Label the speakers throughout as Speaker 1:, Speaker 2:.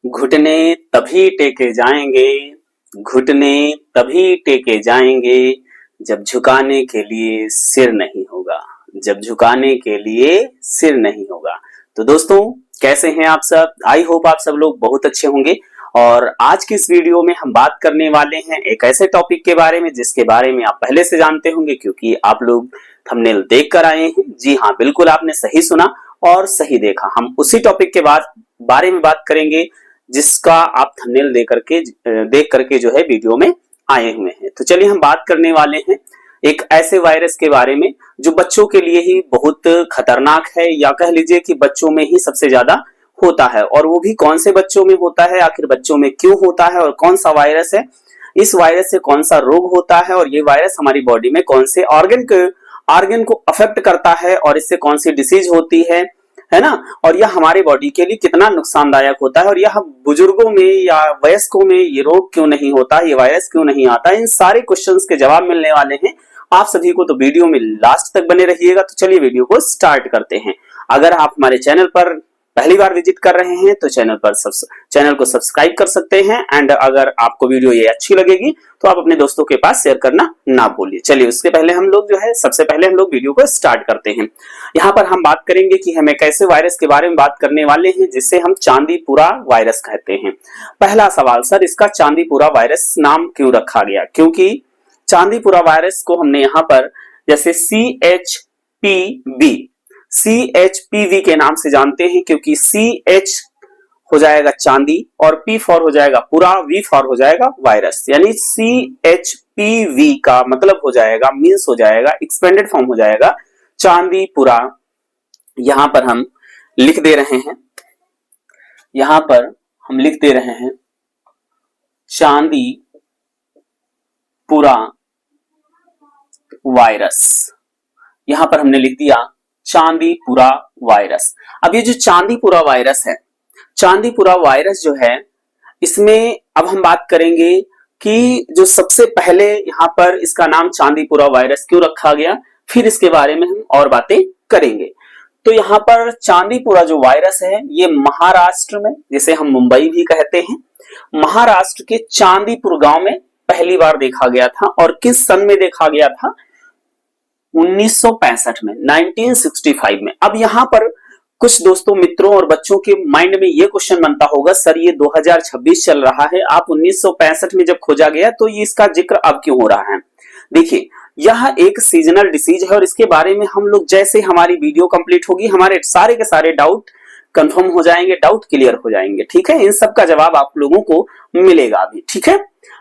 Speaker 1: घुटने तभी टेके जाएंगे, घुटने तभी टेके जाएंगे जब झुकाने के लिए सिर नहीं होगा, जब झुकाने के लिए सिर नहीं होगा। तो दोस्तों कैसे हैं आप सब? आई होप आप सब लोग बहुत अच्छे होंगे। और आज की इस वीडियो में हम बात करने वाले हैं एक ऐसे टॉपिक के बारे में जिसके बारे में आप पहले से जानते होंगे, क्योंकि आप लोग थंबनेल देख कर आए हैं। जी हाँ, बिल्कुल आपने सही सुना और सही देखा। हम उसी टॉपिक के बारे में बात करेंगे जिसका आप थंबनेल देख करके जो है वीडियो में आए हुए हैं। तो चलिए हम बात करने वाले हैं एक ऐसे वायरस के बारे में जो बच्चों के लिए ही बहुत खतरनाक है, या कह लीजिए कि बच्चों में ही सबसे ज्यादा होता है। और वो भी कौन से बच्चों में होता है, आखिर बच्चों में क्यों होता है, और कौन सा वायरस है, इस वायरस से कौन सा रोग होता है, और ये वायरस हमारी बॉडी में कौन से ऑर्गन को अफेक्ट करता है, और इससे कौन सी डिसीज होती है ना, और यह हमारे बॉडी के लिए कितना नुकसानदायक होता है, और यह बुजुर्गों में या वयस्कों में ये रोग क्यों नहीं होता, ये वायरस क्यों नहीं आता। इन सारे क्वेश्चंस के जवाब मिलने वाले हैं आप सभी को, तो वीडियो में लास्ट तक बने रहिएगा। तो चलिए वीडियो को स्टार्ट करते हैं। अगर आप हमारे चैनल पर पहली बार विजिट कर रहे हैं तो चैनल को सब्सक्राइब कर सकते हैं। एंड अगर आपको वीडियो ये अच्छी लगेगी तो आप अपने दोस्तों के पास शेयर करना ना भूलिए। चलिए उसके पहले हम लोग सबसे पहले हम लोग वीडियो को स्टार्ट करते हैं। यहाँ पर हम बात करेंगे कि हम एक ऐसे वायरस के बारे में बात करने वाले हैं जिसे हम चांदीपुरा वायरस कहते हैं। पहला सवाल, सर इसका चांदीपुरा वायरस नाम क्यों रखा गया? क्योंकि चांदीपुरा वायरस को हमने यहाँ पर जैसे CHPV के नाम से जानते हैं, क्योंकि CH हो जाएगा चांदी और P फॉर हो जाएगा पूरा, V फॉर हो जाएगा वायरस, यानी CHPV का मतलब हो जाएगा, मीन्स हो जाएगा, एक्सपेंडेड फॉर्म हो जाएगा चांदीपुरा। यहां पर हम लिख दे रहे हैं, चांदीपुरा वायरस। यहां पर हमने लिख दिया चांदीपुरा वायरस। अब ये जो चांदीपुरा वायरस है, चांदीपुरा वायरस जो है, इसमें अब हम बात करेंगे कि जो सबसे पहले यहाँ पर इसका नाम चांदीपुरा वायरस क्यों रखा गया, फिर इसके बारे में हम और बातें करेंगे। तो यहाँ पर चांदीपुरा जो वायरस है ये महाराष्ट्र में, जिसे हम मुंबई भी कहते हैं, महाराष्ट्र के चांदीपुर गांव में पहली बार देखा गया था। और किस सन में देखा गया था? 1965 में, 1965 में। अब यहां पर कुछ दोस्तों, मित्रों और बच्चों के माइंड में ये क्वेश्चन बनता होगा, सर ये 2026 चल रहा है, आप 1965 में जब खोजा गया तो ये इसका जिक्र अब क्यों हो रहा है? देखिए, यह एक सीजनल डिसीज है और इसके बारे में हम लोग जैसे हमारी वीडियो कंप्लीट होगी, हमारे सारे के सारे डाउट कंफर्म हो जाएंगे, डाउट क्लियर हो जाएंगे। ठीक है, इन सब का जवाब आप लोगों को मिलेगा अभी। ठीक है,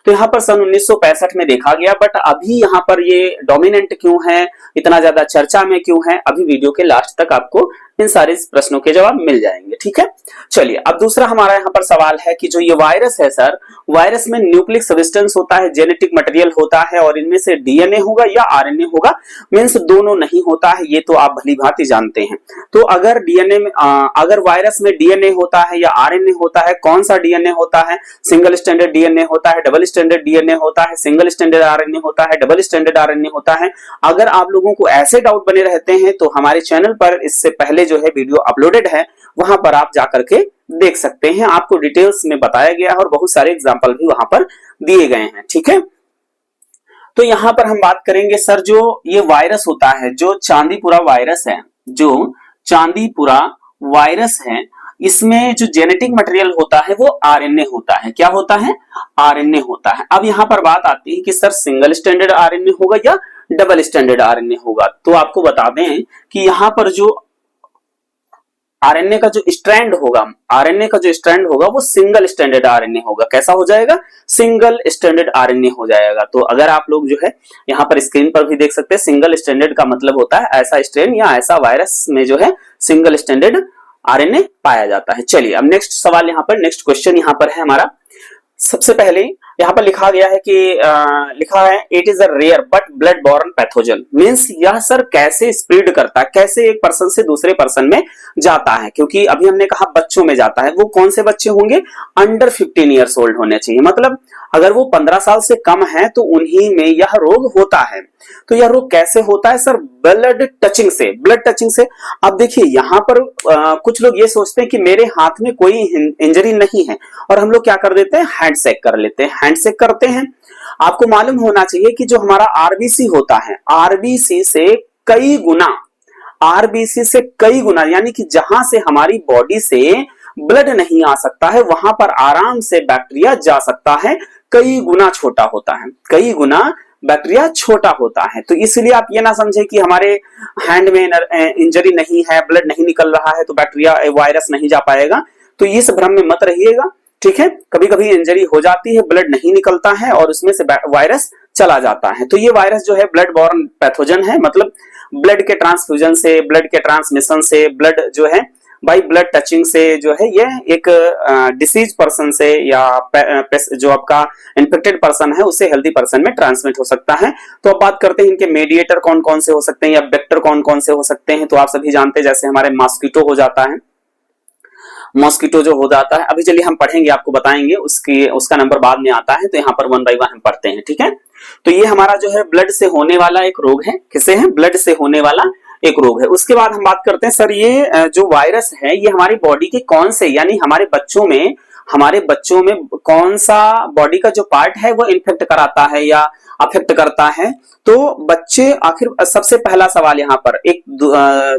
Speaker 1: तो यहाँ पर सन 1965 में देखा गया, बट अभी यहाँ पर ये डोमिनेंट क्यों है, इतना ज्यादा चर्चा में क्यों है, अभी वीडियो के लास्ट तक आपको इन सारे प्रश्नों के जवाब मिल जाएंगे। ठीक है, चलिए अब दूसरा हमारा यहाँ पर सवाल है कि जो ये वायरस है सर, वायरस में न्यूक्लिक सब्सटेंस होता है, जेनेटिक मटेरियल होता है, और इनमें से डीएनए होगा या आरएनए होगा, मीन्स दोनों नहीं होता है, ये तो आप भली भांति जानते हैं। तो अगर डीएनए में अगर वायरस में डीएनए होता है या आरएनए होता है, कौन सा डीएनए होता है? सिंगल स्टैंडर्ड डीएनए होता है, डबल स्टैंडर्ड डीएनए होता है, सिंगल स्टैंडर्ड आरएनए होता है, डबल स्टैंडर्ड आरएनए होता है। अगर आप लोगों को ऐसे डाउट बने रहते हैं तो हमारे चैनल पर इससे पहले जो है वीडियो अपलोडेड है, वहां पर आप जाकर के देख सकते हैं, आपको डिटेल्स में बताया गया है और बहुत सारे एग्जांपल भी वहां पर दिए गए हैं। ठीक है, तो यहां पर हम बात करेंगे सर, जो ये वायरस होता है, जो चांदीपुरा वायरस है, जो चांदीपुरा वायरस है, इसमें जो जेनेटिक मटेरियल होता है वो आरएनए होता है। क्या होता है? आरएनए होता है। अब यहां पर बात आती है कि सर सिंगल स्टैंडर्ड आरएनए होगा या डबल स्टैंडर्ड आरएनए होगा। तो आपको बता दें कि यहां पर जो आरएनए का जो स्ट्रैंड होगा वो सिंगल स्टैंडर्ड आरएनए होगा। कैसा हो जाएगा? सिंगल स्टैंडर्ड आरएनए हो जाएगा। तो अगर आप लोग जो है यहाँ पर स्क्रीन पर भी देख सकते हैं, सिंगल स्टैंडर्ड का मतलब होता है ऐसा स्ट्रेन या ऐसा वायरस में जो है सिंगल स्टैंडर्ड आरएनए पाया जाता है। चलिए अब नेक्स्ट सवाल यहाँ पर, नेक्स्ट क्वेश्चन यहाँ पर है हमारा। सबसे पहले यहाँ पर लिखा गया है कि लिखा है it is a rare but blood borne pathogen, means यह सर कैसे स्प्रेड करता है, कैसे एक पर्सन से दूसरे पर्सन में जाता है, क्योंकि अभी हमने कहा बच्चों में जाता है, वो कौन से बच्चे होंगे, अंडर 15 ईयर्स ओल्ड होने चाहिए, मतलब अगर वो 15 साल से कम है तो उन्हीं में यह रोग होता है। तो यह रोग कैसे होता है सर, ब्लड टचिंग से, ब्लड टचिंग से। अब देखिए यहाँ पर कुछ लोग ये सोचते हैं कि मेरे हाथ में कोई इंजरी नहीं है और हम लोग क्या कर देते हैं, हैंडशेक कर लेते हैं, हैंडशेक करते हैं। आपको मालूम होना चाहिए कि जो हमारा आरबीसी होता है, आरबीसी से कई गुना, आरबीसी से कई गुना, यानी कि जहां से हमारी बॉडी से ब्लड नहीं आ सकता है वहां पर आराम से बैक्टीरिया जा सकता है, कई गुना छोटा होता है, कई गुना बैक्टीरिया छोटा होता है। तो इसलिए आप ये ना समझे कि हमारे हैंड में इंजरी नहीं है, ब्लड नहीं निकल रहा है तो बैक्टीरिया वायरस नहीं जा पाएगा, तो इस भ्रम में मत रहिएगा, ठीक है। कभी कभी इंजरी हो जाती है, ब्लड नहीं निकलता है और उसमें से वायरस चला जाता है। तो ये वायरस जो है ब्लड बॉर्न पैथोजन है, मतलब ब्लड के ट्रांसफ्यूजन से, ब्लड के ट्रांसमिशन से, ब्लड जो है बाई ब्लड टचिंग से जो है ये एक डिसीज पर्सन से या जो आपका इन्फेक्टेड पर्सन है उससे हेल्दी पर्सन में ट्रांसमिट हो सकता है। तो अब बात करते हैं इनके मेडिएटर कौन कौन से हो सकते हैं या वेक्टर कौन कौन से हो सकते हैं। तो आप सभी जानते हैं जैसे हमारे मॉस्किटो हो जाता है, मॉस्किटो जो हो जाता है, अभी चलिए हम पढ़ेंगे, आपको बताएंगे, उसका नंबर बाद में आता है, तो यहाँ पर 1 बाय 1 हम पढ़ते हैं, ठीक है। तो ये हमारा जो है ब्लड से होने वाला एक रोग है, किसे है, ब्लड से होने वाला एक रोग है। उसके बाद हम बात करते हैं सर ये जो वायरस है ये हमारी बॉडी के कौन से, यानी हमारे बच्चों में कौन सा बॉडी का जो पार्ट है वो इन्फेक्ट कराता है या अफेक्ट करता है। तो बच्चे, आखिर सबसे पहला सवाल यहाँ पर एक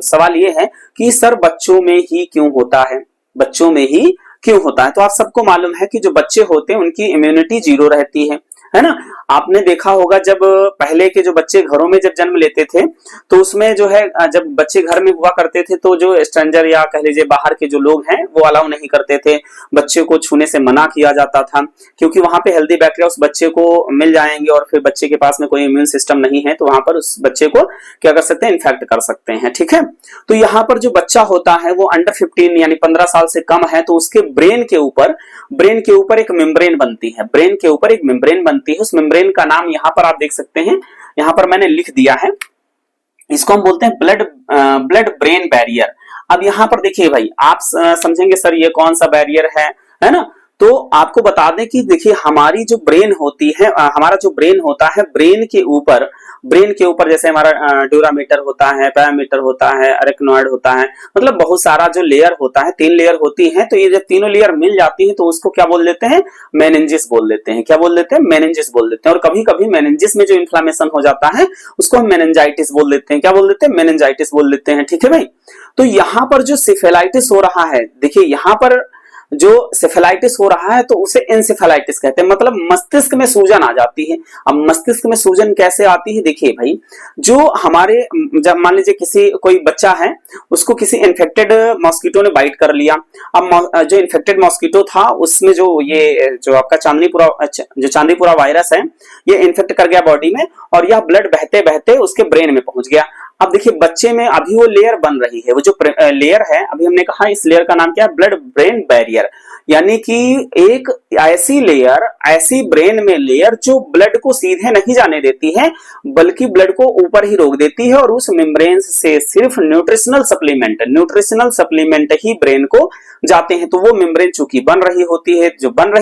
Speaker 1: सवाल ये है कि सर बच्चों में ही क्यों होता है, बच्चों में ही क्यों होता है। तो आप सबको मालूम है कि जो बच्चे होते हैं उनकी इम्यूनिटी 0 रहती है ना। आपने देखा होगा जब पहले के जो बच्चे घरों में जब जन्म लेते थे तो उसमें जो है जब बच्चे घर में हुआ करते थे तो जो स्ट्रेंजर या कह लीजिए बाहर के जो लोग हैं वो अलाउ नहीं करते थे, बच्चे को छूने से मना किया जाता था, क्योंकि वहां पे हेल्दी बैक्टीरिया उस बच्चे को मिल जाएंगे और फिर बच्चे के पास में कोई इम्यून सिस्टम नहीं है तो वहां पर उस बच्चे को क्या कर सकते हैं, इन्फेक्ट कर सकते हैं, ठीक है। तो यहाँ पर जो बच्चा होता है वो अंडर 15 यानी 15 साल से कम है, तो उसके ब्रेन के ऊपर एक मेम्ब्रेन बनती है, ब्रेन के ऊपर एक मेम्ब्रेन बनती है। उस मेम्ब्रेन का नाम यहाँ पर आप देख सकते हैं, यहाँ पर मैंने लिख दिया है, इसको हम बोलते हैं ब्लड ब्रेन बैरियर। अब यहाँ पर देखिए भाई, आप समझेंगे सर ये कौन सा बैरियर है ना। तो आपको बता दें कि देखिए हमारी जो ब्रेन होती है, हमारा जो ब्रेन होता है, ब्रेन के ऊपर जैसे हमारा ड्यूरामीटर होता है, पैरामीटर होता है, अरेक्नॉइड होता है, मतलब बहुत सारा जो लेयर होता है, 3 लेयर होती है। तो ये जब तीनों लेयर मिल जाती है तो उसको क्या बोल देते हैं, मेनिंजिस बोल देते हैं। क्या बोल देते हैं, मेनिंजिस बोल देते हैं। और कभी कभी मेनिंजिस में जो इन्फ्लामेशन हो जाता है उसको हम मेनिंजाइटिस बोल देते हैं। क्या बोल देते हैं, मेनिंजाइटिस बोल देते हैं, ठीक है भाई। तो यहाँ पर जो सिफेलाइटिस हो रहा है, देखिए यहाँ पर जो सिफेलाइटिस हो रहा है तो उसे एंसेफेलाइटिस कहते हैं, मतलब मस्तिष्क में सूजन आ जाती है। अब मस्तिष्क में सूजन कैसे आती है, देखिए भाई, जो हमारे जब मान लीजिए कोई बच्चा है उसको किसी इन्फेक्टेड मॉस्किटो ने बाइट कर लिया। अब जो इन्फेक्टेड मॉस्किटो था उसमें जो आपका चांदीपुरा वायरस है ये इन्फेक्ट कर गया बॉडी में और यह ब्लड बहते बहते उसके ब्रेन में पहुंच गया। अब देखिए बच्चे में अभी वो लेयर बन रही है, वो जो लेयर है, अभी हमने कहा इस लेयर का नाम क्या है, ब्लड ब्रेन बैरियर, यानी कि एक ऐसी लेयर, ऐसी ब्रेन में लेयर जो ब्लड को सीधे नहीं जाने देती है बल्कि ब्लड को ऊपर ही रोक देती है और उस मेम्ब्रेन से सिर्फ न्यूट्रिशनल सप्लीमेंट ही ब्रेन को जाते हैं। तो वो मेम्ब्रेन चूंकि बन रही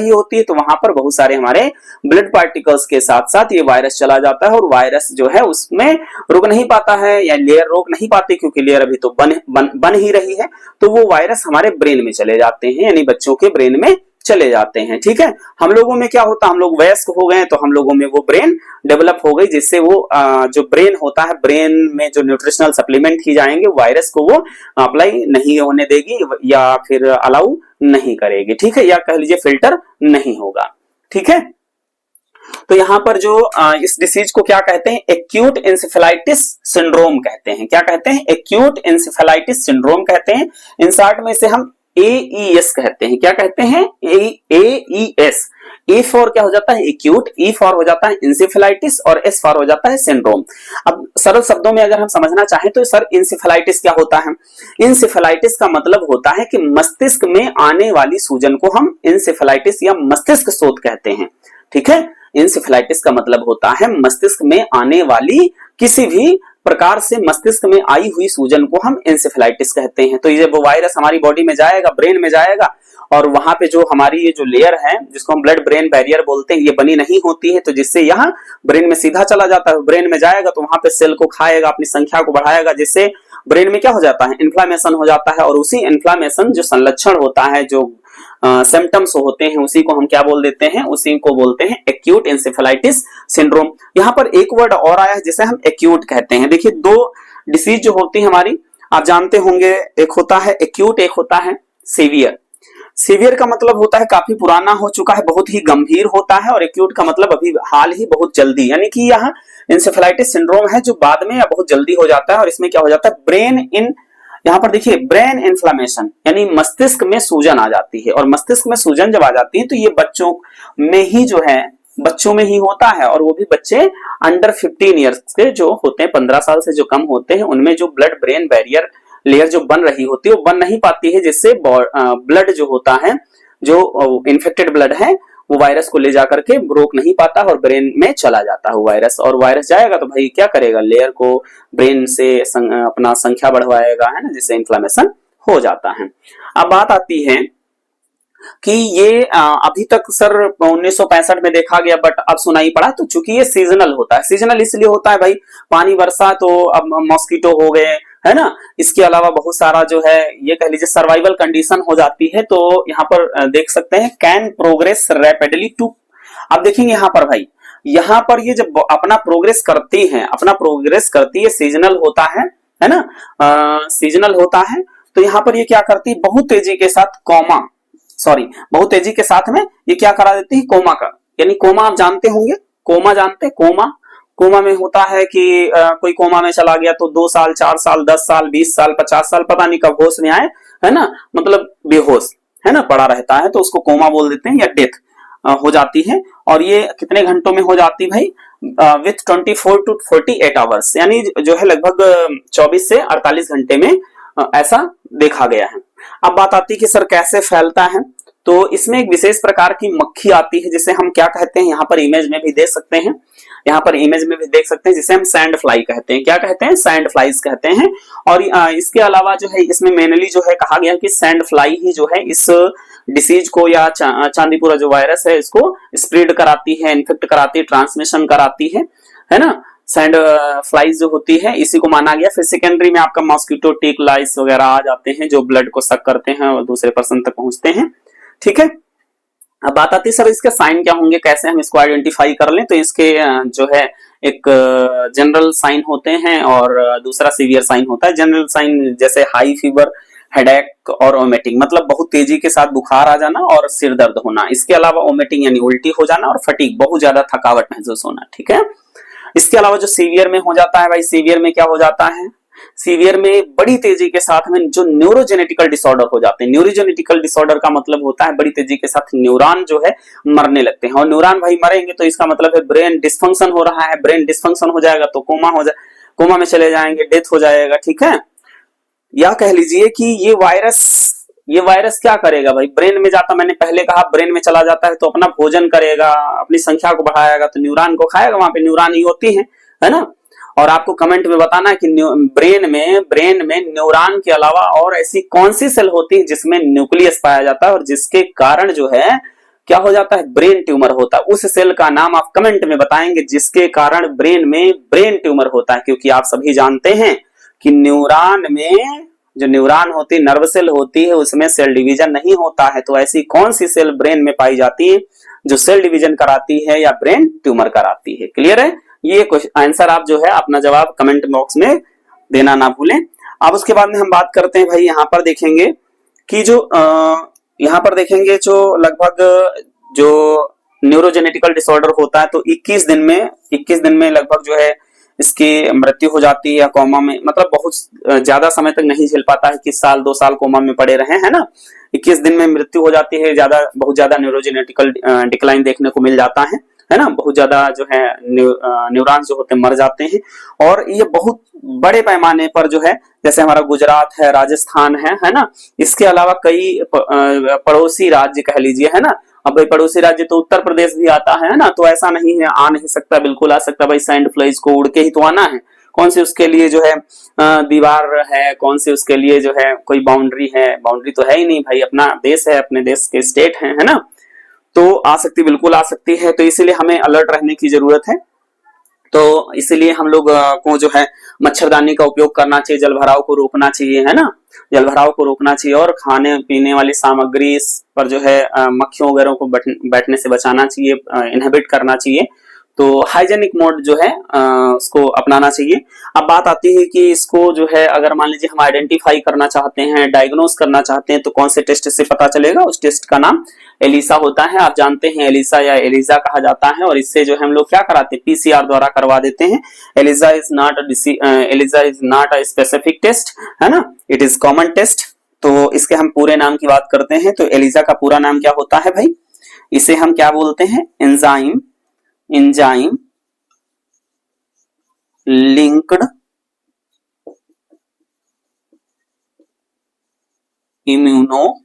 Speaker 1: होती है तो वहां पर बहुत सारे हमारे ब्लड पार्टिकल्स के साथ साथ ये वायरस चला जाता है और वायरस जो है उसमें रुक नहीं पाता है या लेयर रोक नहीं पाती, क्योंकि लेयर अभी तो बन ही रही है। तो वो वायरस हमारे ब्रेन में चले जाते हैं, यानी बच्चों के ब्रेन में चले जाते हैं, ठीक है। हम लोगों में क्या होता है, हम लोग वयस्क हो गए तो हम लोगों में वो ब्रेन डेवलप हो गई, जिससे वो जो ब्रेन होता है, ब्रेन में जो न्यूट्रिशनल सप्लीमेंट की जाएंगे वायरस को वो अप्लाई नहीं होने देगी या फिर अलाउ नहीं करेगी, ठीक है, या कह लीजिए फिल्टर नहीं होगा, ठीक है। तो यहाँ पर जो इस डिसीज को क्या कहते हैं, एक्यूट एंसेफेलाइटिस सिंड्रोम कहते हैं। क्या कहते हैं, एक्यूट एंसेफेलाइटिस सिंड्रोम कहते हैं। इन शॉर्ट में इसे हम AES कहते हैं। क्या कहते हैं, AES। E फॉर क्या हो जाता है, एक्यूट, E फॉर हो जाता है इंसेफेलाइटिस और S फॉर हो जाता है सिंड्रोम। अब सरल शब्दों में अगर हम समझना चाहें तो सर इंसेफेलाइटिस क्या होता है, इंसेफेलाइटिस का मतलब होता है कि मस्तिष्क में आने वाली सूजन को हम इंसेफेलाइटिस या मस्तिष्क शोथ कहते हैं, ठीक है। इंसेफेलाइटिस का मतलब होता है मस्तिष्क में आने वाली किसी भी प्रकार से मस्तिष्क में आई हुई सूजन को हम इंसेफेलाइटिस कहते हैं। तो ये वो वायरस हमारी बॉडी में जाएगा, ब्रेन में जाएगा, और वहां पे जो हमारी ये जो लेयर है जिसको हम ब्लड ब्रेन बैरियर बोलते हैं, ये बनी नहीं होती है, तो जिससे यहाँ ब्रेन में सीधा चला जाता है। ब्रेन में जाएगा तो वहां पे सेल को खाएगा, अपनी संख्या को बढ़ाएगा, जिससे ब्रेन में क्या हो जाता है, इन्फ्लामेशन हो जाता है। और उसी इन्फ्लामेशन जो संलक्षण होता है, जो सिम्टम्स होते हैं, उसी को हम क्या बोल देते हैं, उसी को बोलते हैं एक्यूट इंसेफेलाइटिस सिंड्रोम। यहाँ पर एक वर्ड और आया है जिसे हम एक्यूट कहते हैं। देखिए, दो डिसीज जो होती है हमारी, आप जानते होंगे, एक होता है एक्यूट, एक होता है सीवियर। सीवियर का मतलब होता है काफी पुराना हो चुका है, बहुत ही गंभीर होता है, और एक्यूट का मतलब अभी हाल ही, बहुत जल्दी, यानी कि यहाँ इंसेफेलाइटिस सिंड्रोम है जो बाद में या बहुत जल्दी हो जाता है। और इसमें क्या हो जाता है, ब्रेन इन, यहाँ पर देखिए ब्रेन इन्फ्लामेशन, यानी मस्तिष्क में सूजन आ जाती है। और मस्तिष्क में सूजन जब आ जाती है तो ये बच्चों में ही जो है, बच्चों में ही होता है, और वो भी बच्चे अंडर 15 ईयर्स के जो होते हैं, 15 साल से जो कम होते हैं, उनमें जो ब्लड ब्रेन बैरियर लेयर जो बन रही होती है वो बन नहीं पाती है, जिससे ब्लड जो होता है, जो इन्फेक्टेड ब्लड है, वो वायरस को ले जाकर के रोक नहीं पाता और ब्रेन में चला जाता है वो वायरस। और वायरस जाएगा तो भाई क्या करेगा, लेयर को ब्रेन से अपना संख्या बढ़वाएगा, है ना, जिससे इन्फ्लामेशन हो जाता है। अब बात आती है कि ये अभी तक सर 1965 में देखा गया, बट अब सुनाई पड़ा। तो चूंकि ये सीजनल होता है, सीजनल इसलिए होता है भाई, पानी वर्षा, तो अब मॉस्किटो हो गए, है ना, इसके अलावा बहुत सारा जो है, ये कह लीजिए सर्वाइवल कंडीशन हो जाती है। तो यहाँ पर देख सकते हैं, कैन प्रोग्रेस रैपिडली टू, अब देखेंगे यहाँ पर भाई, यहाँ पर ये जब अपना प्रोग्रेस करती है, अपना प्रोग्रेस करती है, सीजनल होता है ना, सीजनल होता है, तो यहाँ पर ये क्या करती है, बहुत तेजी के साथ बहुत तेजी के साथ में ये क्या करा देती है, कोमा का, यानी कोमा आप जानते होंगे, कोमा जानते हैं, कोमा में होता है कि कोई कोमा में चला गया तो 2 साल, 4 साल, 10 साल, 20 साल, 50 साल, पता नहीं कब होश में आए, है ना, मतलब बेहोश, है ना, पड़ा रहता है, तो उसको कोमा बोल देते हैं, या डेथ हो जाती है। और ये कितने घंटों में हो जाती भाई, विथ 24 to 48 आवर्स, यानी जो है लगभग 24 से 48 घंटे में ऐसा देखा गया है। अब बात आती है कि सर कैसे फैलता है, तो इसमें एक विशेष प्रकार की मक्खी आती है, जिसे हम क्या कहते हैं, यहाँ पर इमेज में भी देख सकते हैं, जिसे हम सैंड फ्लाई कहते हैं। क्या कहते हैं, सैंड फ्लाइज कहते हैं। और इसके अलावा जो है, इसमें मेनली जो है कहा गया कि सैंड फ्लाई ही जो है इस डिसीज को, या चांदीपुरा जो वायरस है, इसको स्प्रेड कराती है, इन्फेक्ट कराती है, ट्रांसमिशन कराती है ना, सैंड फ्लाइज जो होती है, इसी को माना गया। फिर सेकेंडरी में आपका मॉस्किटो, टिक, लाइस वगैरह आ जाते हैं, जो ब्लड को सक करते हैं और दूसरे पर्सन तक पहुंचते हैं, ठीक है। अब बात आती है सर इसके साइन क्या होंगे, कैसे हम इसको आइडेंटिफाई कर लें, तो इसके जो है एक जनरल साइन होते हैं और दूसरा सीवियर साइन होता है। जनरल साइन जैसे हाई फीवर, हेडेक और वोमिटिंग, मतलब बहुत तेजी के साथ बुखार आ जाना और सिर दर्द होना। इसके अलावा वोमिटिंग यानी उल्टी हो जाना, और फटीग, बहुत ज्यादा थकावट महसूस होना, ठीक है। इसके अलावा जो सीवियर में हो जाता है भाई, सीवियर में क्या हो जाता है, सीवियर में बड़ी तेजी के साथ में जो न्यूरोजेनेटिकल डिसऑर्डर हो जाते हैं। न्यूरोजेनेटिकल डिसऑर्डर का मतलब होता है बड़ी तेजी के साथ न्यूरॉन जो है मरने लगते हैं, और न्यूरॉन भाई मरेंगे तो इसका मतलब है ब्रेन डिस्फंक्शन हो रहा है। ब्रेन डिस्फंक्शन हो जाएगा तो कोमा में चले जाएंगे, डेथ हो जाएगा, ठीक है। या कह लीजिए कि ये वायरस क्या करेगा भाई, ब्रेन में जाता, मैंने पहले कहा ब्रेन में चला जाता है तो अपना भोजन करेगा, अपनी संख्या को बढ़ाएगा, तो न्यूरॉन को खाएगा, वहां पे न्यूरॉन ही होती है ना। और आपको कमेंट में बताना है कि ब्रेन में न्यूरॉन के अलावा और ऐसी कौन सी सेल होती है जिसमें न्यूक्लियस पाया जाता है, और जिसके कारण जो है क्या हो जाता है, ब्रेन ट्यूमर होता है। उस सेल का नाम आप कमेंट में बताएंगे जिसके कारण ब्रेन में ब्रेन ट्यूमर होता है। क्योंकि आप सभी जानते हैं कि न्यूरॉन में जो न्यूरॉन होती है, नर्व सेल होती है, उसमें सेल डिवीजन नहीं होता है। तो ऐसी कौन सी सेल ब्रेन में पाई जाती है जो सेल डिवीजन कराती है या ब्रेन ट्यूमर कराती है। क्लियर है, ये आंसर आप जो है अपना जवाब कमेंट बॉक्स में देना ना भूलें। अब उसके बाद में हम बात करते हैं भाई, यहाँ पर देखेंगे कि जो लगभग जो न्यूरोजेनेटिकल डिसऑर्डर होता है, तो 21 दिन में लगभग जो है इसकी मृत्यु हो जाती है, या कोमा में, मतलब बहुत ज्यादा समय तक नहीं झेल पाता है कि साल 2 साल कोमा में पड़े रहे, है ना। 21 दिन में मृत्यु हो जाती है, बहुत ज्यादा न्यूरोजेनेटिकल डिक्लाइन देखने को मिल जाता है ना। बहुत ज्यादा जो है न्यूरॉन्स जो होते हैं मर जाते हैं। और ये बहुत बड़े पैमाने पर जो है, जैसे हमारा गुजरात है, राजस्थान है ना, इसके अलावा कई पड़ोसी राज्य कह लीजिए, है ना, अब भाई पड़ोसी राज्य तो उत्तर प्रदेश भी आता है ना, तो ऐसा नहीं है आ नहीं सकता, बिल्कुल आ सकता भाई। सैंड फ्लाइज को उड़ के ही तो आना है। कौन सी उसके लिए जो है दीवार है, कौन सी उसके लिए जो है कोई बाउंड्री है, बाउंड्री तो है ही नहीं भाई, अपना देश है, अपने देश के स्टेट है ना। तो आ सकती, बिल्कुल आ सकती है। तो इसीलिए हमें अलर्ट रहने की जरूरत है। तो इसीलिए हम लोग को जो है मच्छरदानी का उपयोग करना चाहिए, जल भराव को रोकना चाहिए, है ना, जल भराव को रोकना चाहिए। और खाने पीने वाली सामग्री पर जो है मक्खियों वगैरह को बैठने से बचाना चाहिए, इनहिबिट करना चाहिए। तो हाइजेनिक मोड जो है उसको अपनाना चाहिए। अब बात आती है कि इसको जो है अगर मान लीजिए हम आइडेंटिफाई करना चाहते हैं, डायग्नोस करना चाहते हैं, तो कौन से टेस्ट से पता चलेगा? उस टेस्ट का नाम एलिसा होता है। आप जानते हैं एलिसा या एलिजा कहा जाता है। और इससे जो है हम लोग क्या कराते हैं, पीसीआर द्वारा करवा देते हैं। ELISA is not a specific test, है ना, इट इज कॉमन टेस्ट। तो इसके हम पूरे नाम की बात करते हैं। तो एलिजा का पूरा नाम क्या होता है भाई? इसे हम क्या बोलते हैं? एंजाइम लिंक्ड इम्यूनो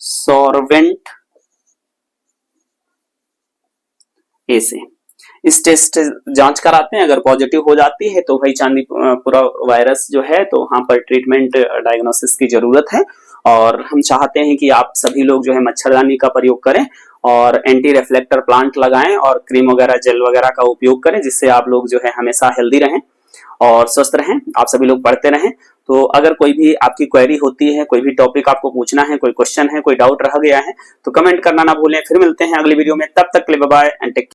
Speaker 1: सॉर्वेंट ऐसे। इस टेस्ट जांच कराते हैं, अगर पॉजिटिव हो जाती है तो भाई चांदीपुरा वायरस जो है, तो वहां पर ट्रीटमेंट डायग्नोसिस की जरूरत है। और हम चाहते हैं कि आप सभी लोग जो है मच्छरदानी का प्रयोग करें और एंटी रिफ्लेक्टर प्लांट लगाएं और क्रीम वगैरह जेल वगैरह का उपयोग करें, जिससे आप लोग जो है हमेशा हेल्दी रहें और स्वस्थ रहें। आप सभी लोग पढ़ते रहें। तो अगर कोई भी आपकी क्वेरी होती है, कोई भी टॉपिक आपको पूछना है, कोई क्वेश्चन है, कोई डाउट रह गया है, तो कमेंट करना ना भूलें। फिर मिलते हैं अगली वीडियो में, तब तक के लिए bye bye and take care.